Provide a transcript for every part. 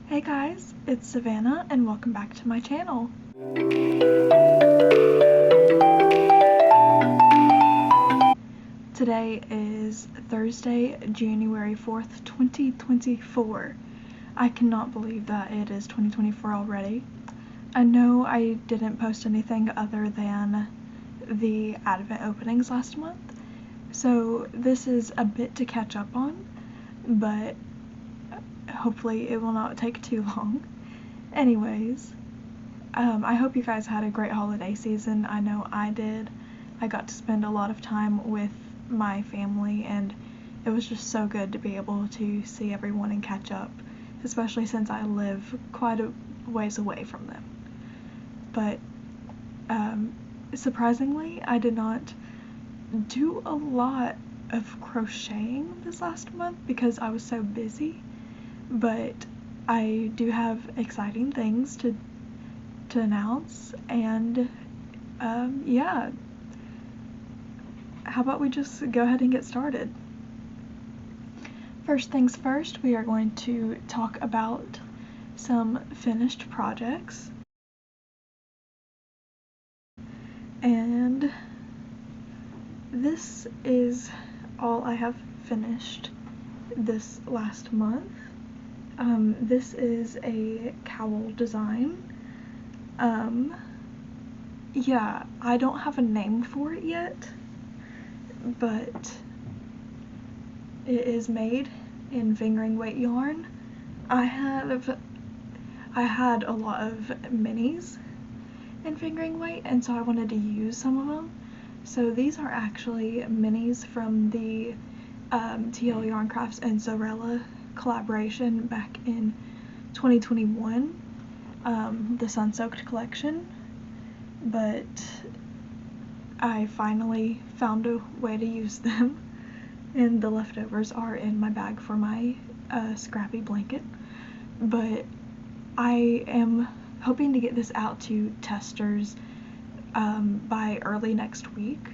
Hey guys, it's Savannah and welcome back to my channel. Today is Thursday, January 4th, 2024. I cannot believe that it is 2024 already. I know I didn't post anything other than the Advent openings last month, so this is a bit to catch up on, but hopefully it will not take too long. Anyways, I hope you guys had a great holiday season. I know I did. I got to spend a lot of time with my family, and it was just so good to be able to see everyone and catch up, especially since I live quite a ways away from them. But surprisingly, I did not do a lot of crocheting this last month because I was so busy, but I do have exciting things to announce, and yeah, how about we just go ahead and get started. First things first, we are going to talk about some finished projects, and this is all I have finished this last month. This is a cowl design. Yeah, I don't have a name for it yet, but it is made in fingering weight yarn. I had a lot of minis in fingering weight, and so I wanted to use some of them. So these are actually minis from the TL Yarn Crafts and Zorella collaboration back in 2021, the Sun Soaked collection, but I finally found a way to use them, and the leftovers are in my bag for my scrappy blanket. But I am hoping to get this out to testers by early next week,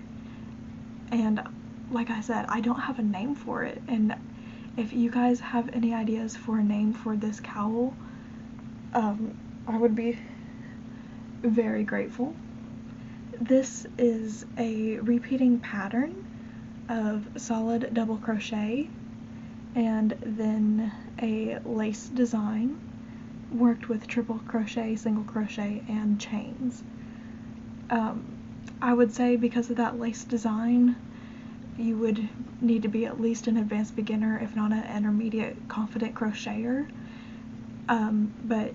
and like I said, I don't have a name for it, and if you guys have any ideas for a name for this cowl, I would be very grateful. This is a repeating pattern of solid double crochet and then a lace design worked with triple crochet, single crochet, and chains. I would say because of that lace design, you would need to be at least an advanced beginner, if not an intermediate confident crocheter, but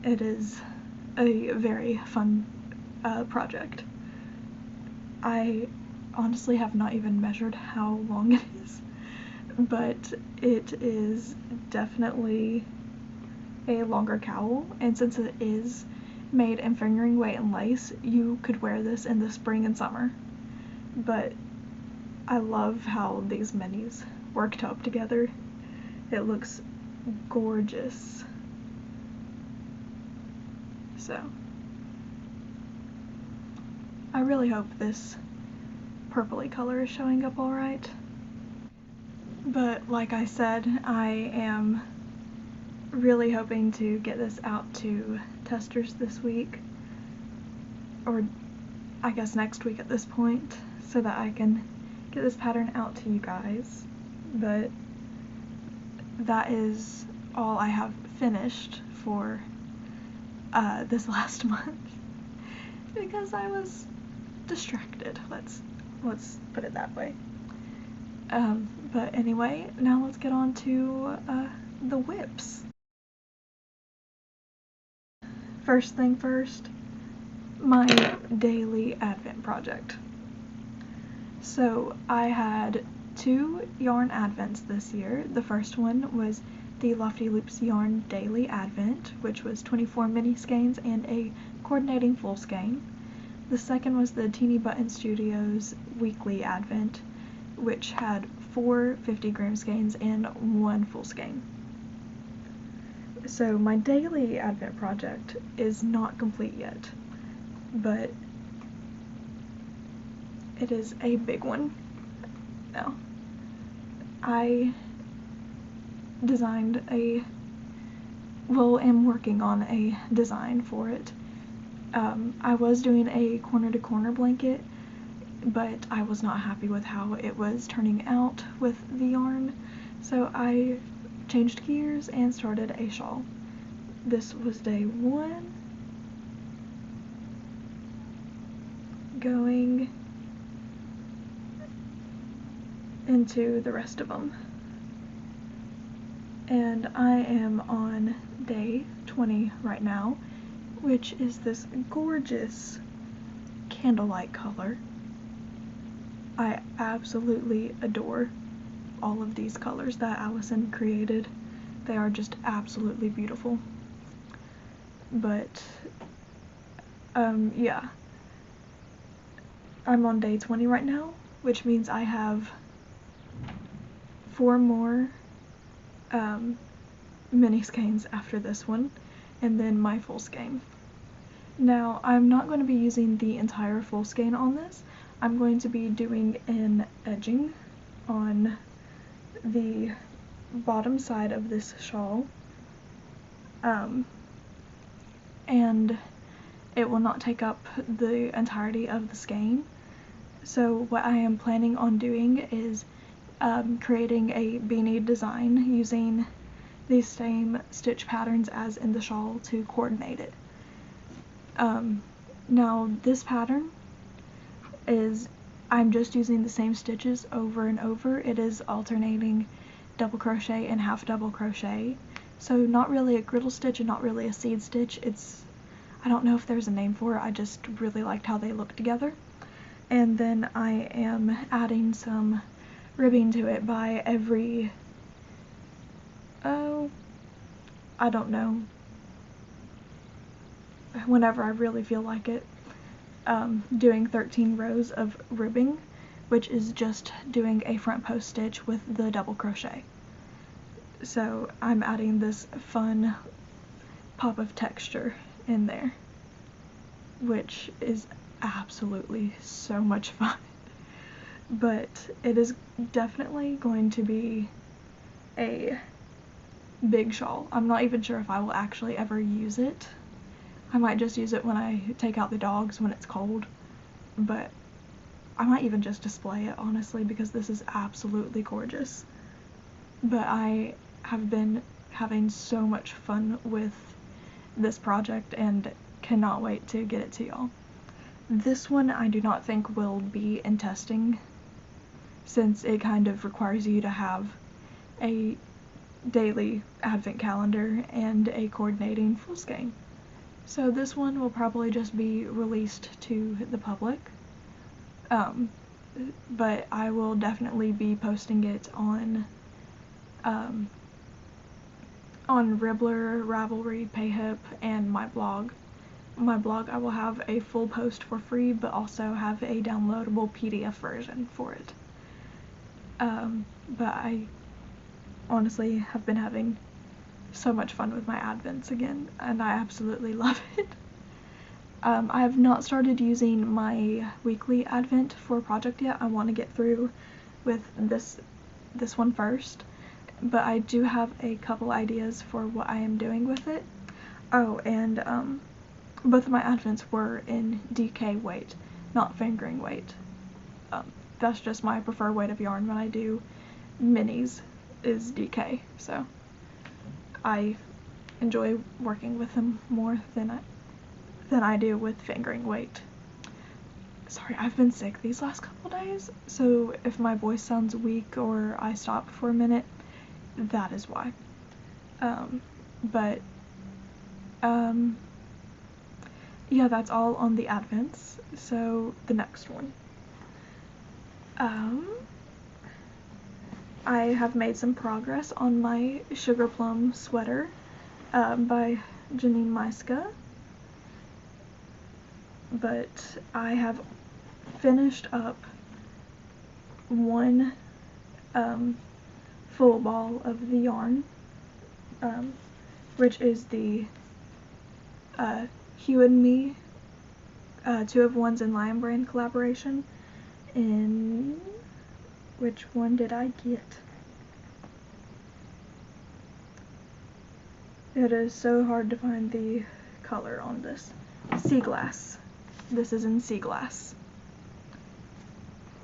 it is a very fun project. I honestly have not even measured how long it is, but it is definitely a longer cowl, and since it is made in fingering weight and lace, you could wear this in the spring and summer. But I love how these minis worked up together. It looks gorgeous. So I really hope this purpley color is showing up alright. But like I said, I am really hoping to get this out to testers this week, or I guess next week at this point, so that I can get this pattern out to you guys. But that is all I have finished for this last month because I was distracted. Let's put it that way. But anyway, now let's get on to the WIPS. First thing first, my daily Advent project. So I had 2 yarn Advents this year. The first one was the Lofty Loops Yarn Daily Advent, which was 24 mini skeins and a coordinating full skein. The second was the Teeny Button Studios Weekly Advent, which had 4 50-gram skeins and 1 full skein. So my daily Advent project is not complete yet, but it is a big one now. I designed a well, am working on a design for it. I was doing a corner-to-corner blanket, but I was not happy with how it was turning out with the yarn, so I changed gears and started a shawl. This was day 1, going into the rest of them. And I am on day 20 right now, which is this gorgeous candlelight color. I absolutely adore all of these colors that Allison created. They are just absolutely beautiful. But, yeah. I'm on day 20 right now, which means I have 4 more mini skeins after this one, and then my full skein. Now, I'm not going to be using the entire full skein on this. I'm going to be doing an edging on the bottom side of this shawl, and it will not take up the entirety of the skein. So what I am planning on doing is creating a beanie design using the same stitch patterns as in the shawl to coordinate it. Now this pattern is, I'm just using the same stitches over and over. It is alternating double crochet and half double crochet. So not really a griddle stitch and not really a seed stitch. I don't know if there's a name for it, I just really liked how they look together. And then I am adding some ribbing to it by every, I don't know, whenever I really feel like it, doing 13 rows of ribbing, which is just doing a front post stitch with the double crochet. So I'm adding this fun pop of texture in there, which is absolutely so much fun. But it is definitely going to be a big shawl. I'm not even sure if I will actually ever use it. I might just use it when I take out the dogs when it's cold, but I might even just display it, honestly, because this is absolutely gorgeous. But I have been having so much fun with this project and cannot wait to get it to y'all. This one I do not think will be in testing, since it kind of requires you to have a daily advent calendar and a coordinating full skein. So this one will probably just be released to the public, but I will definitely be posting it on Ribbler, Ravelry, Payhip, and my blog. My blog, I will have a full post for free, but also have a downloadable PDF version for it. But I honestly have been having so much fun with my advents again, and I absolutely love it. I have not started using my weekly advent for a project yet. I want to get through with this one first, but I do have a couple ideas for what I am doing with it. Oh, and both of my advents were in DK weight, not fingering weight. That's just my preferred weight of yarn when I do minis, is DK, so I enjoy working with them more than I do with fingering weight. Sorry, I've been sick these last couple days, so if my voice sounds weak or I stop for a minute, that is why. Yeah, that's all on the advents. So the next one. I have made some progress on my Sugar Plum sweater by Janine Maiska, but I have finished up one full ball of the yarn, which is the Hue and Me 2 of 1s and Lion Brand collaboration. In which one did I get? It is so hard to find the color on this. Sea glass. This is in sea glass.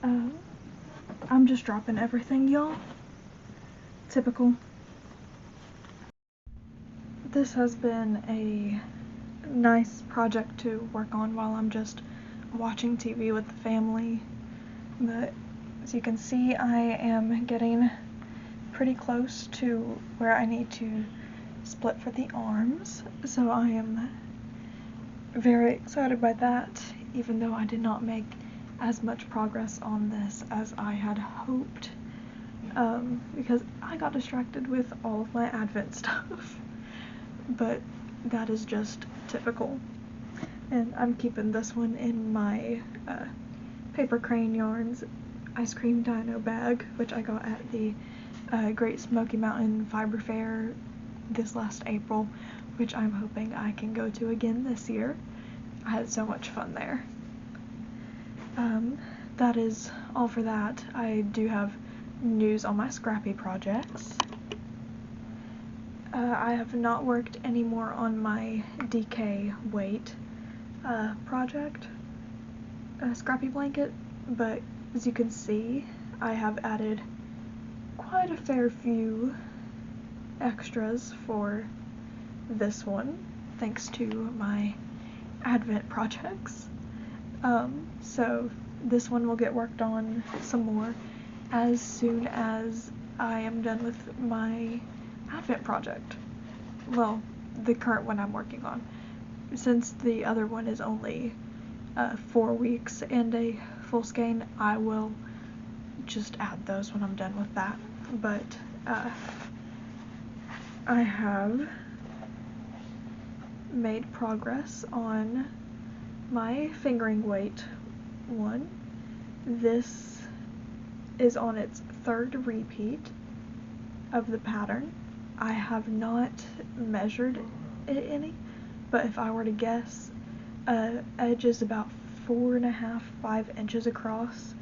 I'm just dropping everything, y'all. Typical. This has been a nice project to work on while I'm just watching TV with the family. But as you can see, I am getting pretty close to where I need to split for the arms, so I am very excited by that, even though I did not make as much progress on this as I had hoped, because I got distracted with all of my Advent stuff. But that is just typical. And I'm keeping this one in my Paper Crane Yarns Ice Cream Dino bag, which I got at the Great Smoky Mountain Fiber Fair this last April, which I'm hoping I can go to again this year. I had so much fun there. That is all for that. I do have news on my scrappy projects. I have not worked anymore on my DK weight project, scrappy blanket, but as you can see, I have added quite a fair few extras for this one, thanks to my Advent projects. So this one will get worked on some more as soon as I am done with my Advent project. Well, the current one I'm working on, since the other one is only 4 weeks and a full skein. I will just add those when I'm done with that. But I have made progress on my fingering weight one. This is on its 3rd repeat of the pattern. I have not measured it any, but if I were to guess, edge is about 4.5–5 inches across,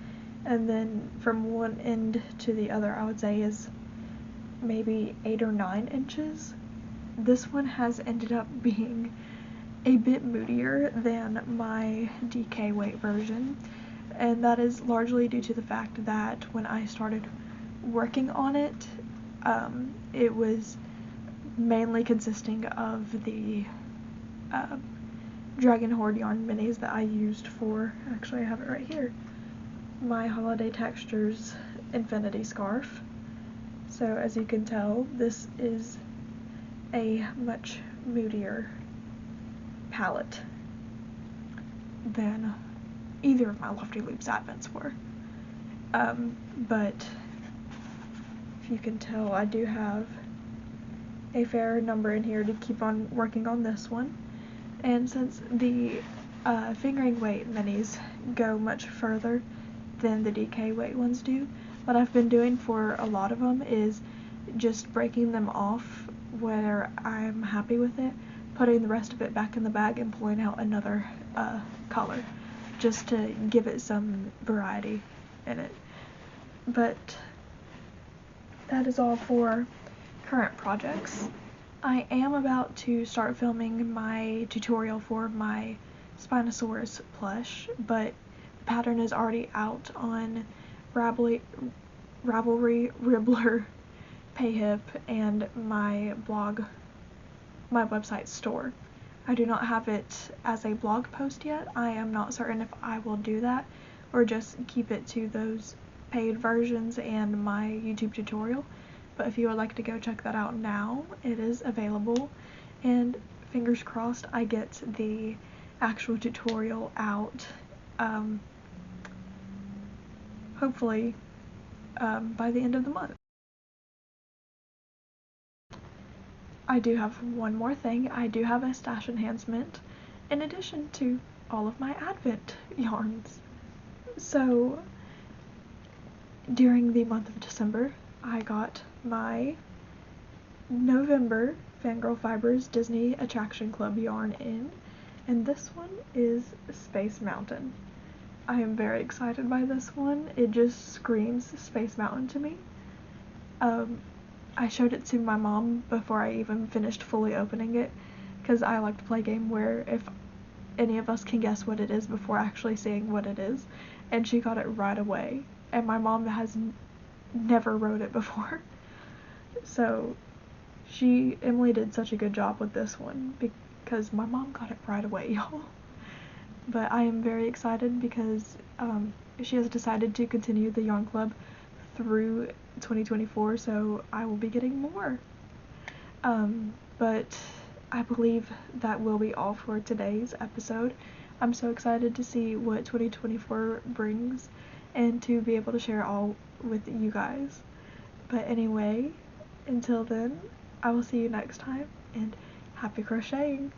and then from one end to the other I would say is maybe 8 or 9 inches. This one has ended up being a bit moodier than my DK weight version, and that is largely due to the fact that when I started working on it, it was mainly consisting of the Dragon Horde yarn minis that I used for, actually I have it right here, my Holiday Textures Infinity Scarf. So as you can tell, this is a much moodier palette than either of my Lofty Loops Advents were. But if you can tell, I do have a fair number in here to keep on working on this one. And since the fingering weight minis go much further than the DK weight ones do, what I've been doing for a lot of them is just breaking them off where I'm happy with it, putting the rest of it back in the bag and pulling out another color, just to give it some variety in it. But that is all for current projects. I am about to start filming my tutorial for my Spinosaurus plush, but the pattern is already out on Ravelry, Ribbler, Payhip, and my blog, my website store. I do not have it as a blog post yet. I am not certain if I will do that or just keep it to those paid versions and my YouTube tutorial. But if you would like to go check that out now, it is available, and fingers crossed I get the actual tutorial out hopefully by the end of the month. I do have one more thing. I do have a stash enhancement in addition to all of my Advent yarns. So during the month of December, I got my November Fangirl Fibers Disney Attraction Club yarn in, and this one is Space Mountain. I am very excited by this one. It just screams Space Mountain to me. I showed it to my mom before I even finished fully opening it, because I like to play a game where if any of us can guess what it is before actually seeing what it is, and she got it right away, and my mom has never wrote it before. So Emily did such a good job with this one because my mom got it right away, y'all. But I am very excited because she has decided to continue the yarn club through 2024, so I will be getting more. But I believe that will be all for today's episode. I'm so excited to see what 2024 brings and to be able to share all with you guys. But anyway, until then, I will see you next time, and happy crocheting!